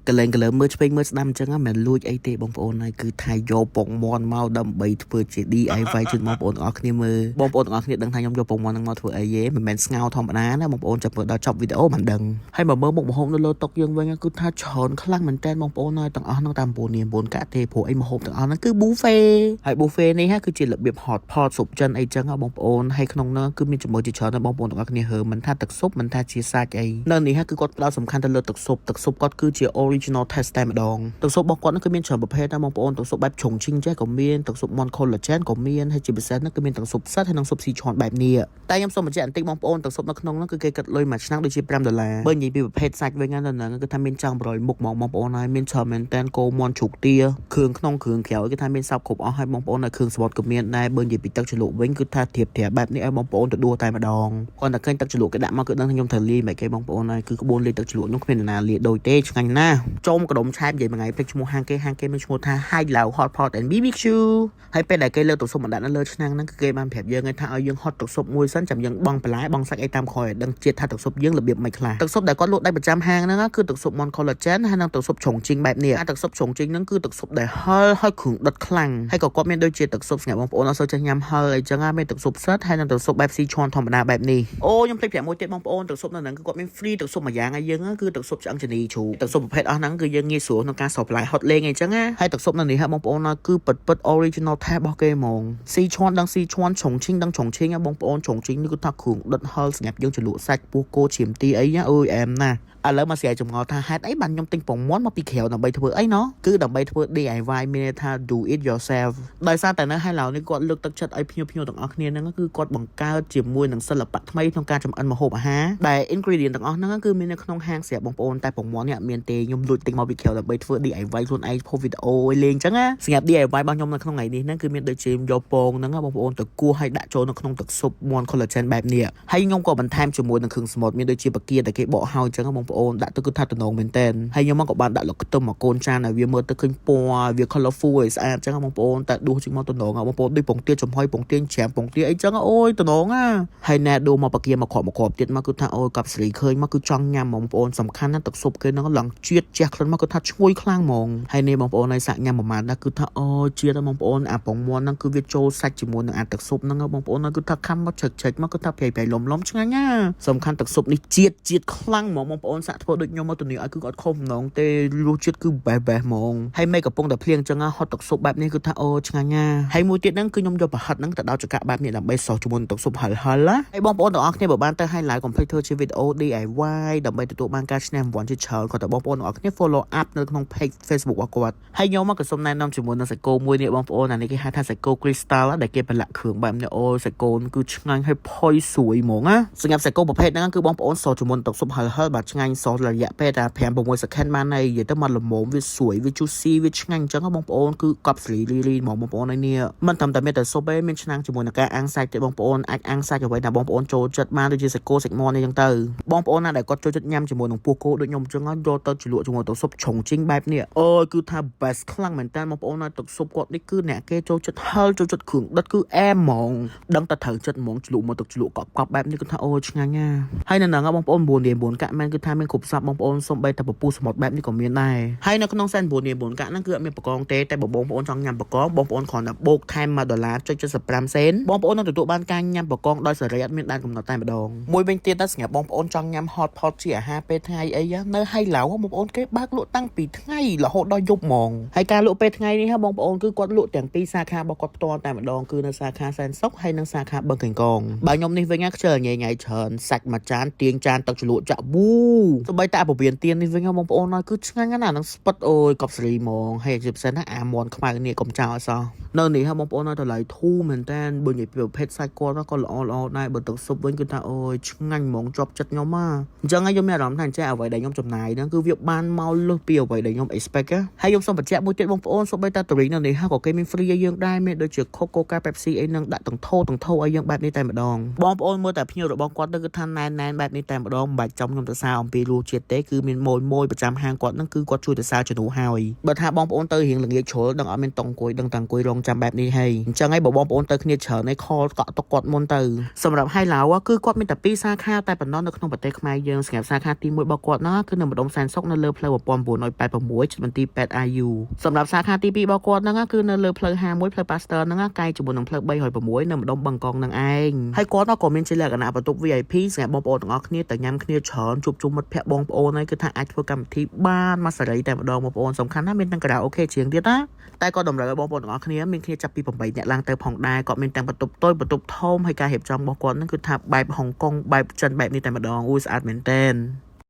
កលែងមើលឆ្វេងមើលស្ដាំអញ្ចឹងមិនលួចអីទេបងប្អូនហើយគឺថាយកពងមាន់មកដើម្បីធ្វើជា DIY ជូនបងប្អូនទាំងអស់គ្នាមើលបងប្អូនទាំងអស់គ្នាដឹងថាខ្ញុំយកពងមាន់ហ្នឹងមកធ្វើអីទេមិនមែនស្ងោរធម្មតាណាបងប្អូនចាំមើលដល់ចប់វីដេអូមិនដឹងហើយមកមើលមុខម្ហូបនៅលើតុយើងវិញគឺថាច្រើនខ្លាំងមែនតើបងប្អូនហើយទាំងអស់ហ្នឹងតាម9នាម9កាក់ទេព្រោះអីម្ហូបទាំងអស់ហ្នឹងគឺ buffet ហើយ buffet នេះគឺជារបៀប hot pot ស៊ុបចិនអីចឹងបងប្អូនហើយក្នុងហ្នឹងគឺមានចំណុចជាច្រើនណាស់បងប្អូនទាំងអស់គ្នាហើមិនថាទឹកស៊ុបមិនថាជាសាច់អីនៅនេះគឺគាត់ផ្ដោតសំខាន់ទៅលើទឹកស៊ុបគាត់គឺជា original taste តែម្ដងទឹកស៊ុបរបស់គាត់គឺមានច្រើនប្រភេទណាបងប្អូនទឹកស៊ុបបែបឆុងឈីងចេះក៏មានទឹកស៊ុប Mon collagen ក៏មានហើយជាពិសេសហ្នឹងគឺមានទឹកស៊ុបផ្សិតហើយនិងស៊ុបស៊ីឈាន់បែបនេះតែខ្ញុំសូមបញ្ជាក់បន្តិចបងប្អូនទឹកស៊ុបនៅក្នុងហ្នឹងគឺគេគិតលុយមួយឆ្នាំដូចជា$5បើនិយាយពីប្រភេទសាច់វិញហ្នឹងគឺថាមានចង់100មុខហ្មងបងប្អូនហើយមានច្រើនមែនតើគោមាន់ជ្រូកទាគ្រឿងក្នុងគ្រឿងក្រៅគឺថាមានសពគ្រប់អស់ហើយបងប្អូនហើយគ្រឿងសមុទ្រក៏មានដែរបើនិយាយពីទឹកជ្រលក់វិញគឺថាធៀបបែបនេះឲ្យបងប្អូនទៅដួសតែម្ដងគាត់តែឃើញទឹកជ្រលក់គេដាក់មកគឺដឹងថាខ្ញុំត្រូវលាយមិនគេបងប្អូនហើយគឺក្បួនលាយទឹកជ្រលក់នោះគ្មាននរណាលាយដូចទេឆ្ងាញ់ណាស់ចូលកដុំឆែបនិយាយមួយថ្ងៃពេកឈ្មោះហាងគេមានឈ្មោះថា Hai Lao Hot Pot and BBQ ហើយពេលដែលគេលើកទឹកស៊ុបមកដាក់នៅលើឆ្នាំងហ្នឹងគឺគេបានប្រាប់យើងថាឲ្យយើងហត់ទឹកស៊ុបមួយសិនចាំយើងបង់បន្លែបង់សាច់អីតាមក្រោយឲ្យដឹងជាតិថាទឹកស៊ុបយើងរបៀបមិនខ្លះទឹកស៊ុបដែលគាត់លក់ដៃប្រចាំហាងហ្នឹងគឺទឹកស៊ុប Mon collagen ហើយនិងទឹកស៊ុបឆុងជីងបែបនេះទឹកស៊ុបឆុងជីងហ្នឹងគឺទឹកស៊ុបដែលហឹរហើយគ្រឿងដុតខ្លាំងហើយក៏គាត់មានដូចជាទឹកស៊ុបស្ងាត់បងប្អូនអត់សូវចេះញ៉ាំហឹរអីចឹងមានទឹកស៊ុបផ្សិតហើយនិងទឹកស៊ុបបែបស៊ីឈាន់ធម្មតាបែបនេះអូខ្ញុំភ្លេចប្រាប់មួយទៀតបងប្អូនទឹកស៊ុបនៅហ្នឹងគឺគាត់មាន free ទឹកស៊ុបមួយយ៉ាងឲ្យយើងគឺទឹកស៊ុបឆ្អឹងជនីជ្រូកទឹកស៊ុបប្រភេទអស់ហ្នឹងគឺយើងងាយស្រួលក្នុងការ supply hot លេងអីចឹងហើយទឹកស៊ុបនៅនេះបងប្អូនគឺពិត original ថែរបស់គេហ្មងស៊ីឈាន់ដឹងស៊ីឈាន់ឆុងឈីងដឹងឆុងឈីងបងប្អូនឆុងឈីងនេះគឺថាគ្រឿងដុតហឹរស្ងាត់យើងជ្រលក់សាច់ពោះគោឈាមទីអីអើយអែមណាស់ឥឡូវមកស្រាយចម្ងល់ថាហេតុអីបានខ្ញុំទិញពងមាន់មកពីក្រៅដើម្បីធ្វើអីណោះគឺដើម្បីធ្វើ DIY មានន័យថា do it yourself ដោយសារតែនៅហើយឡៅនេះគាត់លើកទឹកចិត្តឲ្យភ្ញៀវទាំងអស់គ្នាហ្នឹងគឺគាត់បង្កើតជាមួយនឹងសិល្បៈថ្មីក្នុងការចម្អិនម្ហូបអាហារដែល ingredient ទាំងអស់ហ្នឹងគឺមាននៅក្នុងហាងស្រាប់បងប្អូនតែពងមាន់នេះអត់មានទេខ្ញុំលួចទិញមកពីក្រៅដើម្បីធ្វើ DIY ខ្លួនឯងធ្វើវីដេអូឲ្យលេងអញ្ចឹងណាសម្រាប់ DIY របស់ខ្ញុំនៅក្នុងថ្ងៃនេះហ្នឹងគឺមានដូចជាយកពងហ្នឹងបងប្អូនទៅគោះឲ្យដាក់ចូលនៅក្នុងទឹកស៊ុប Mon collagen បែបនេះហើយខ្ញុំក៏បន្ថែមជាមួយនឹងគ្រឿងសមុទ្រមានដូចជាបាគាដែលគេបកហើយអញ្ចឹងបងប្អូនដាក់ទៅគឺថាតំណងមែនតែនហើយខ្ញុំក៏បានដាក់លុកខ្ទឹមមកកូនចានឲ្យវាមើលទៅឃើញពណ៌វា colorful ឲ្យស្អាតអញ្ចឹងបងប្អូនតែដួសជិះមកតំណងបងប្អូនដូចពងទាចំហុយពងទាច្រាមពងទាអីចឹងអូយតំណងហើយណែដួសមកបាគាមកគ្រាប់ទៀតមកគឺថាអូយកប់ស្រីឃើញមកគឺចង់ញ៉ាំបងប្អូនសំខាន់ណាស់ទឹកស៊ុបគេហ្នឹងឡើងជាតិជះក្លិនមកគឺថាឈ្ងុយខ្លាំងហ្មងហើយនេះបងប្អូនឲ្យសាក់ញ៉ាំប្រហែលណាគឺថាអូជាតិបងប្អូនអាពងមាន់ហ្នឹងគឺវាចូលសាច់ជាមួយនឹងអាទឹកស៊ុបហ្នឹងបងប្អូនគឺថាខំមកឆិចមកគឺថាប្រៃលំឆ្ងាញ់ណាសំខាន់ទឹកស៊ុបនេះជាតិខ្លាំងហ្មងបងប្អូនសាក់ធ្វើដូចខ្ញុំមកទៅនេះឲ្យគឺអត់ខុសម្ដងទេរសជាតិគឺបែបហ្មងហើយមេកំពុងតែភ្លៀងចឹងហត់ទឹកស៊ុបបែបនេះគឺថាអូឆ្ងាញ់ណាហើយមួយទៀតហ្នឹងគឺខ្ញុំយកប្រហិតហ្នឹងទៅដោតចង្កាក់បែបនេះដើម្បីសោះជាមួយនឹងទឹកស៊ុបហឹលណាហើយបងប្អូនទាំងអស់គ្នាបើបានទៅហើយ like កុំភ្លេចធ្វើជាវីដេអូ DIY ដើម្បីទទួលបានការឈ្នះរង្វាន់ជាច្រើនក៏តែបងប្អូនទាំងអស់គ្នា follow up នៅក្នុង page Facebook របស់គាត់ហើយខ្ញុំក៏សូមណែនាំជាមួយនឹងសាច់គោមួយនេះបងប្អូនអានេះគេហៅថាសាច់គោ crystal ដែលគេប្រឡាក់គ្រឿងបែបនេះអូសាច់គោគឺឆ្ងាញ់ហើយផុយស្រួយហ្មងណាសម្រាប់សាច់គោប្រភេទហ្នឹងគឺបងប្អូនសោះជាមួយនឹងទឹកស៊ុបហឹលបាទឆ្ងាញ់សោះរយៈពេលតែ5-6 second បានហើយនិយាយទៅមកល្មមវាស្រួយវា juicy វាឆ្ងាញ់អញ្ចឹងបងប្អូនគឺកប់ស្រីលីហ្មងបងប្អូនហើយនេះមិនត្រឹមតែមានតែស៊ុបទេមានឆ្នាំងជាមួយនឹងការអាំងសាច់ទេបងប្អូនអាចអាំងសាច់អ្វីណាបងប្អូនចូលចិត្តបានដូចជាសាច់គោសាច់មាន់អីចឹងទៅបងប្អូនណាដែលគាត់ចូលចិត្តញ៉ាំជាមួយនឹងពោះគោដូចខ្ញុំអញ្ចឹងយកទៅជ្រលក់ជាមួយទឹកស៊ុបឆុងជីងបែបនេះអូយគឺថា best ខ្លាំងមែនតើបងប្អូនណាទឹកស៊ុបគាត់នេះគឺអ្នកគេចូលចិត្តហឹលចូលចិត្តគ្រឿងដិតគឺអែមហ្មងដឹងតែត្រូវចិត្តហ្មងជ្រលក់មកទឹកជ្រលក់កប់បែបនេះគឺថាអូឆ្ងាញ់ណាហើយនៅហ្នឹងបងប្អូន9 កាក់មែនគឺថាមានគ្រប់សពបងប្អូនសូម្បីតែពពុះសមុទ្របែបនេះក៏មានដែរហើយនៅក្នុងសែន9 កាក់ហ្នឹងគឺអត់មានបកងទេតែបើបងប្អូនចង់ញ៉ាំបកងបងប្អូនគ្រាន់តែបូកថែម$1.75សេនបងប្អូននឹងទទួលបានការញ៉ាំបកងដោយសេរីអត់មានដែនកំណត់តែម្ដងមួយវិញទៀតសម្រាប់បងប្អូនចង់ញ៉ាំ hot pot ជាអាហារពេលថ្ងៃអីនៅហៃឡៅបងប្អូនគេបើកលក់តាំងពីថ្ងៃរហូតដល់យប់ហ្មងហើយការលក់ពេលថ្ងៃនេះបងប្អូនគឺគាត់លក់ទាំងពីរសាខារបស់គាត់ផ្ទាល់តែម្ដងគឺនៅសាខាសែនសុខហើយនិងសាខាបឹងកេងកងបើខ្ញុំនេះវិញខ្ជិលញ៉ៃច្រើនសាច់មួយចានទាញចានទឹកជ្រលក់ចាក់វូសូម្បីតែអាពវៀនទៀននេះវិញបងប្អូនគឺឆ្ងាញ់ណាស់នឹងស្ពិតអូយកប់ស្រីហ្មងហើយជាពិសេសណាអាមន់ខ្មៅនេះកុំចោលអសោះនៅនេះបងប្អូនតម្លៃធូរមែនតើបើនិយាយពីប្រភេទសាច់គាត់ក៏ល្អដែរបើទឹកស៊ុបវិញគឺថាអូយឆ្ងាញ់ហ្មងជាប់ចិត្តខ្ញុំអញ្ចឹងខ្ញុំមានអារម្មណ៍ថាចេះអ្វីដែលខ្ញុំចំណាយហ្នឹងគឺវាបានមកលើសពីអ្វីដែលខ្ញុំ expect ហើយខ្ញុំសូមបញ្ជាក់មួយទៀតបងប្អូនសូម្បីតែតរីនៅនេះក៏គេមាន free ឲ្យយើងដែរមានដូចជា Coca Pepsi អីហ្នឹងដាក់ទាំងថោឲ្យយើងបែបនេះតែម្ដងបងប្អូនមើលតែភ្ញៀវរបស់គាត់ទៅគឺថាណែនបែបនេះតែម្ដងមិនបាច់ចំខ្ញុំទៅសារអំពី រសជាតិទេគឺមានម៉ួយប្រចាំហាងគាត់ហ្នឹងគឺគាត់ជួយទៅសារជំនួសហើយបើថាបងប្អូនទៅរៀងល្ងាចជ្រុលដឹងអត់មានតអង្គុយដឹងតែអង្គុយរងចាំបែបនេះហើយអញ្ចឹងហើយបើបងប្អូនទៅគ្នាច្រើនឯខលកក់ទុកគាត់មុនទៅសម្រាប់ Hai Lao គឺគាត់មានតែ2សាខាតែប៉ុណ្ណោះនៅក្នុងប្រទេសខ្មែរយើងសម្រាប់សាខាទី1របស់គាត់ហ្នឹងគឺនៅម្ដុំសែនសុខនៅលើផ្លូវ1986មន្ទីរពេទ្យ IU សម្រាប់សាខាទី2របស់គាត់ហ្នឹងគឺនៅលើផ្លូវ51ផ្លូវ Pasteur ហ្នឹងកាយជាមួយនឹងផ្លូវ306នៅម្ដុំបឹងកងនឹងឯងហើយគាត់ក៏មានជាលក្ខណៈបន្ទប់ VIP សម្រាប់បងប្អូនទាំងអស់គ្នាទៅញ៉ាំគ្នាច្រើនជួបជុំមិត្តភ័ក្តិបងប្អូនហើយគឺថាអាចធ្វើកម្មវិធីបានមួយសេរីតែម្ដងបងប្អូនសំខាន់ណាស់មានទាំងការ៉ាអូខេជាងទៀតណាតែក៏តម្រូវឲ្យបងប្អូនទាំងអស់គ្នាមានគ្នាចាប់ពី8នាក់ឡើងទៅផងដែរគាត់មានទាំងបន្ទប់តូចបន្ទប់ធំហើយការរៀបចំរបស់គាត់ហ្នឹងគឺថាបែបហុងកុងបែបចិនបែបនេះតែម្ដងអូស្អាតមែនតើ